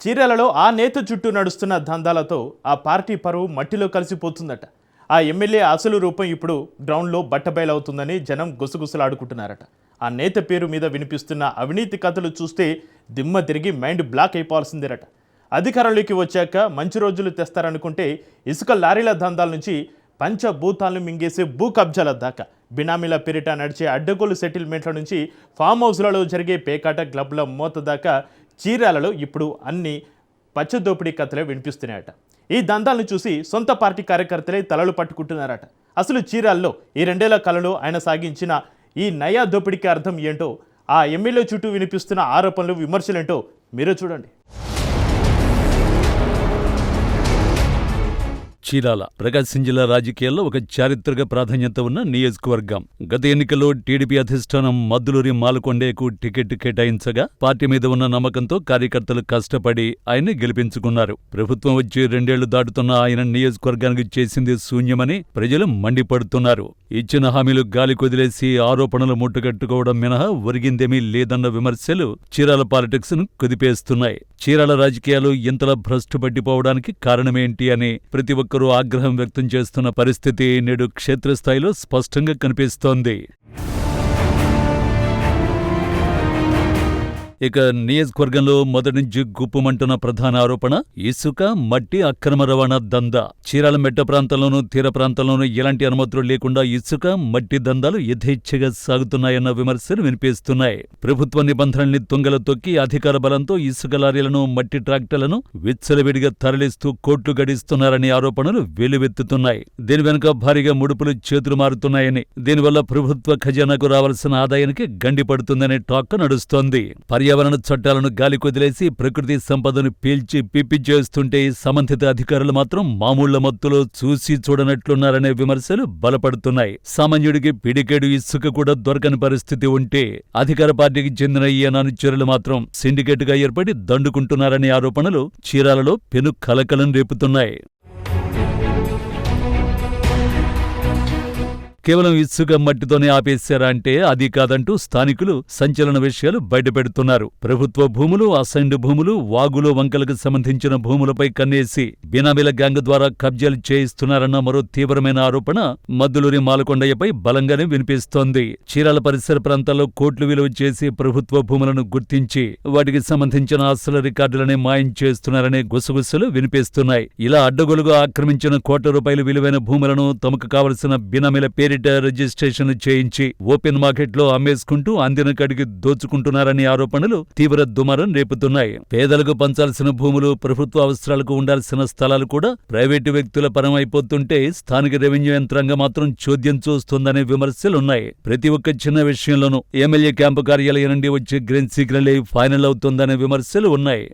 చీరాలలో ఆ నేత చుట్టూ నడుస్తున్న దందాలతో ఆ పార్టీ పరువు మట్టిలో కలిసిపోతుందట. ఆ ఎమ్మెల్యే అసలు రూపం ఇప్పుడు గ్రౌండ్లో బట్టబయలవుతుందని జనం గుసగుసలాడుకుంటున్నారట. ఆ నేత పేరు మీద వినిపిస్తున్న అవినీతి కథలు చూస్తే దిమ్మ తిరిగి మైండ్ బ్లాక్ అయిపోవాల్సిందేరట. అధికారంలోకి వచ్చాక మంచి రోజులు తెస్తారనుకుంటే ఇసుక లారీల దందాల నుంచి పంచభూతాలను మింగేసే భూ కబ్జాల దాకా, బినామీల పేరిట నడిచే అడ్డగోలు సెటిల్మెంట్ల నుంచి ఫామ్ హౌస్లలో జరిగే పేకాట క్లబ్ల మోత దాకా చీరాలలో ఇప్పుడు అన్ని పచ్చదోపిడీ కథలే వినిపిస్తున్నాయట. ఈ దందాలను చూసి సొంత పార్టీ కార్యకర్తలే తలలు పట్టుకుంటున్నారట. అసలు చీరాల్లో ఈ 2 ఏళ్ల కాలంలో ఆయన సాగించిన ఈ నయా దోపిడీకి అర్థం ఏంటో, ఆ ఎమ్మెల్యే చుట్టూ వినిపిస్తున్న ఆరోపణలు విమర్శలేంటో మీరే చూడండి. చీరాల ప్రకాశం జిల్లా రాజకీయాల్లో ఒక చారిత్రక ప్రాధాన్యత ఉన్న నియోజకవర్గం. గత ఎన్నికల్లో టీడీపీ అధిష్టానం మద్దులూరి మాలకొండయ్యకు టికెట్ కేటాయించగా పార్టీ మీద ఉన్న నమ్మకంతో కార్యకర్తలు కష్టపడి ఆయన్ని గెలిపించుకున్నారు. ప్రభుత్వం వచ్చి 2 ఏళ్లు దాటుతున్న ఆయన నియోజకవర్గానికి చేసింది శూన్యమని ప్రజలు మండిపడుతున్నారు. ఇచ్చిన హామీలు గాలి కొదిలేసి ఆరోపణలు ముట్టగట్టుకోవడం మినహా ఒరిగిందేమీ లేదన్న విమర్శలు చీరాల పాలిటిక్స్ ను కుదిపేస్తున్నాయి. చీరాల రాజకీయాలు ఇంతలా భ్రష్టు పట్టిపోవడానికి కారణమేంటి అని ప్రతి ఒక్కరూ ఆగ్రహం వ్యక్తం చేస్తున్న పరిస్థితి నేడు క్షేత్రస్థాయిలో స్పష్టంగా కనిపిస్తోంది. ఇక నియోజకవర్గంలో మొదటి నుంచి గుప్పుమంటున్న ప్రధాన ఆరోపణ ఇసుక, మట్టి అక్రమ రవాణా దందా. చీరాల మెట్ట ప్రాంతంలోనూ తీర ప్రాంతంలోనూ ఎలాంటి అనుమతులు లేకుండా ఇసుక, మట్టి దందాలు యథేచ్ఛగా సాగుతున్నాయన్న విమర్శలు వినిపిస్తున్నాయి. ప్రభుత్వ నిబంధనల్ని తుంగలో తొక్కి అధికార బలంతో ఇసుక లారీలను, మట్టి ట్రాక్టర్లను విచ్చలవిడిగా తరలిస్తూ కోట్లు గడిస్తున్నారనే ఆరోపణలు వెలువెత్తుతున్నాయి. దీని వెనుక భారీగా ముడుపులు చేతులు మారుతున్నాయని, దీనివల్ల ప్రభుత్వ ఖజానాకు రావాల్సిన ఆదాయానికి గండి పడుతుందనే టాక్ నడుస్తోంది. పర్యావరణ చట్టాలను గాలి కొదిలేసి ప్రకృతి సంపదను పీల్చి పిప్పి చేస్తుంటే సంబంధిత అధికారులు మాత్రం మామూళ్ల మత్తులో చూసి చూడనట్లున్నారనే విమర్శలు బలపడుతున్నాయి. సామాన్యుడికి పిడికేడు ఇసుక కూడా దొరకని పరిస్థితి ఉంటే అధికార పార్టీకి చెందిన ఈ అనుచరులు మాత్రం సిండికేట్గా ఏర్పడి దండుకుంటున్నారనే ఆరోపణలు చీరాలలో పెను కలకలం రేపుతున్నాయి. కేవలం ఇసుక, మట్టితోనే ఆపేశారా అంటే అది కాదంటూ స్థానికులు సంచలన విషయాలు బయటపెడుతున్నారు. ప్రభుత్వ భూములు, అసైన్డ్ భూములు, వాగులు, వంకలకు సంబంధించిన భూములపై కన్నేసి బినామీల గ్యాంగ్ ద్వారా కబ్జాలు చేయిస్తున్నారన్న మరో తీవ్రమైన ఆరోపణ మద్దులూరి మాలకొండయ్యపై బలంగానే వినిపిస్తోంది. చీరాల పరిసర ప్రాంతాల్లో కోట్లు విలువ చేసి ప్రభుత్వ భూములను గుర్తించి వాటికి సంబంధించిన ఆస్తుల రికార్డులనే మాయం చేస్తున్నారనే గుసగుసలు వినిపిస్తున్నాయి. ఇలా అడ్డగోలుగా ఆక్రమించిన ₹1,00,00,000 విలువైన భూములను తమకు కావలసిన బినామీల పేరిట రిజిస్ట్రేషన్లు చేయించి ఓపెన్ మార్కెట్లో అమ్మేసుకుంటూ అందిన కడికి దోచుకుంటున్నారనే ఆరోపణలు తీవ్ర దుమారం రేపుతున్నాయి. పేదలకు పంచాల్సిన భూములు, ప్రభుత్వ అవసరాలకు ఉండాల్సిన స్థలాలు కూడా ప్రైవేటు వ్యక్తుల పరం అయిపోతుంటే స్థానిక రెవెన్యూ యంత్రాంగం మాత్రం చోద్యం చూస్తోందనే విమర్శలున్నాయి. ప్రతి ఒక్క చిన్న విషయంలోనూ ఎమ్మెల్యే క్యాంపు కార్యాలయం నుండి వచ్చే గ్రీన్ సిగ్నలే ఫైనల్ అవుతోందనే విమర్శలు ఉన్నాయి.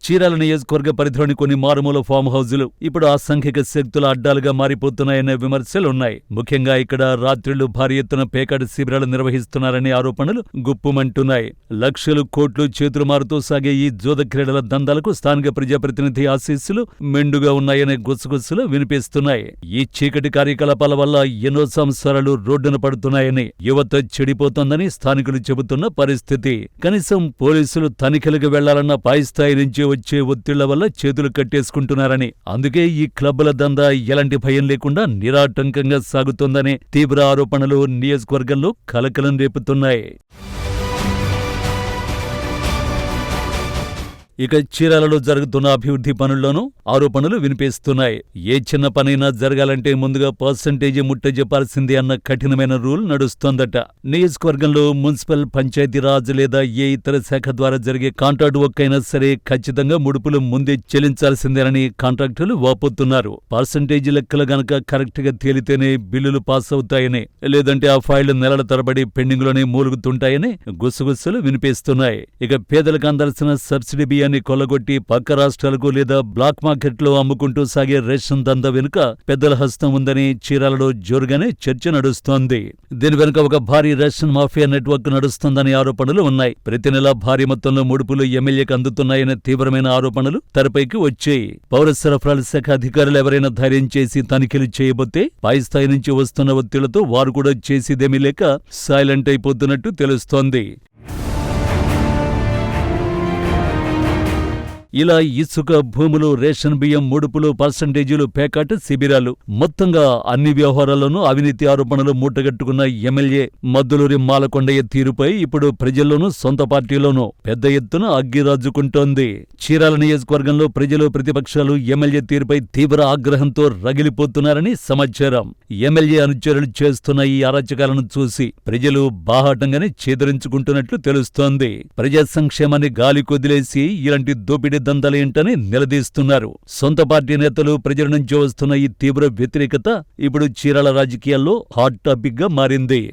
చీరాల నియోజకవర్గ పరిధిలోని కొన్ని మారుమూల ఫామ్ హౌజులు ఇప్పుడు అసంఖ్యాక శక్తుల అడ్డాలుగా మారిపోతున్నాయనే విమర్శలున్నాయి. ముఖ్యంగా ఇక్కడ రాత్రిళ్లు భారీ ఎత్తున పేకాట శిబిరాలు నిర్వహిస్తున్నారనే ఆరోపణలు గుప్పుమంటున్నాయి. లక్షలు, కోట్లు చేతులు మారుతూ సాగే ఈ జోద క్రీడల దందాలకు స్థానిక ప్రజాప్రతినిధి ఆశీస్సులు మెండుగా ఉన్నాయనే గుసగుసలు వినిపిస్తున్నాయి. ఈ చీకటి కార్యకలాపాల వల్ల ఎన్నో సంసారాలు రోడ్డున పడుతున్నాయని, యువత చెడిపోతోందని స్థానికులు చెబుతున్న పరిస్థితి. కనీసం పోలీసులు తనిఖీలకు వెళ్లాలన్న పై స్థాయి నుంచి వచ్చే ఒత్తిళ్ల వల్ల చేతులు కట్టేసుకుంటున్నారని, అందుకే ఈ క్లబ్బుల దందా ఎలాంటి భయం లేకుండా నిరాటంకంగా సాగుతోందనే తీవ్ర ఆరోపణలు నియోజకవర్గంలో కలకలం రేపుతున్నాయి. ఇక చీరాలలో జరుగుతున్న అభివృద్ధి పనుల్లోనూ ఆరోపణలు వినిపిస్తున్నాయి. ఏ చిన్న పనైనా జరగాలంటే ముందుగా పర్సంటేజీ ముట్ట చెప్పాల్సిందే అన్న కఠినమైన రూల్ నడుస్తోందట. నియోజకవర్గంలో మున్సిపల్, పంచాయతీరాజ్ లేదా ఏ ఇతర శాఖ ద్వారా జరిగే కాంట్రాక్ట్ వర్క్ అయినా సరే ఖచ్చితంగా ముడుపులు ముందే చెల్లించాల్సిందేనని కాంట్రాక్టర్లు వాపోతున్నారు. పర్సంటేజీ లెక్కలు గనక కరెక్ట్ గా తేలితేనే బిల్లులు పాస్ అవుతాయని, లేదంటే ఆ ఫైళ్లు నెలల తరబడి పెండింగ్లోనే మూలుగుతుంటాయని గుసగుసలు వినిపిస్తున్నాయి. ఇక పేదలకు అందాల్సిన సబ్సిడీ బియ్యాన్ని కొల్లగొట్టి పక్క రాష్ట్రాలకు లేదా బ్లాక్ మార్కెట్లో అమ్ముకుంటూ సాగే రేషన్ దందా వెనుక పెద్దల హస్తం ఉందని చీరాలలో జోరుగానే చర్చ నడుస్తోంది. దీని వెనుక ఒక భారీ రేషన్ మాఫియా నెట్వర్క్ నడుస్తోందనే ఆరోపణలు ఉన్నాయి. ప్రతి నెలా భారీ మొత్తంలో ముడుపులు ఎమ్మెల్యేకి అందుతున్నాయనే తీవ్రమైన ఆరోపణలు తెరపైకి వచ్చాయి. పౌర సరఫరాల శాఖ అధికారులు ఎవరైనా ధైర్యం చేసి తనిఖీలు చేయబోతే పై స్థాయి నుంచి వస్తున్న ఒత్తిళ్లతో వారు కూడా చేసేదేమీ లేక సైలెంట్ అయిపోతున్నట్టు తెలుస్తోంది. ఇలా ఇసుక, భూములు, రేషన్ బియ్యం, ముడుపులు, పర్సంటేజీలు, పేకాట శిబిరాలు, మొత్తంగా అన్ని వ్యవహారాల్లోనూ అవినీతి ఆరోపణలు మూటగట్టుకున్న ఎమ్మెల్యే మద్దులూరి మాలకొండయ్య తీరుపై ఇప్పుడు ప్రజల్లోనూ సొంత పార్టీలోనూ పెద్ద ఎత్తున అగ్గిరాజుకుంటోంది. చీరాల నియోజకవర్గంలో ప్రజలు, ప్రతిపక్షాలు ఎమ్మెల్యే తీరుపై తీవ్ర ఆగ్రహంతో రగిలిపోతున్నారని సమాచారం. ఎమ్మెల్యే అనుచరులు చేస్తున్న ఈ అరాచకాలను చూసి ప్రజలు బాహాటంగానే చేదరించుకుంటున్నట్లు తెలుస్తోంది. ప్రజా సంక్షేమాన్ని గాలి కొదిలేసి ఇలాంటి దోపిడీ దందాలేంటని నిలదీస్తున్నారు. సొంత పార్టీ నేతలు, ప్రజల నుంచి వస్తున్న ఈ తీవ్ర వ్యతిరేకత ఇప్పుడు చీరాల రాజకీయాల్లో హాట్ టాపిక్ గా మారింది.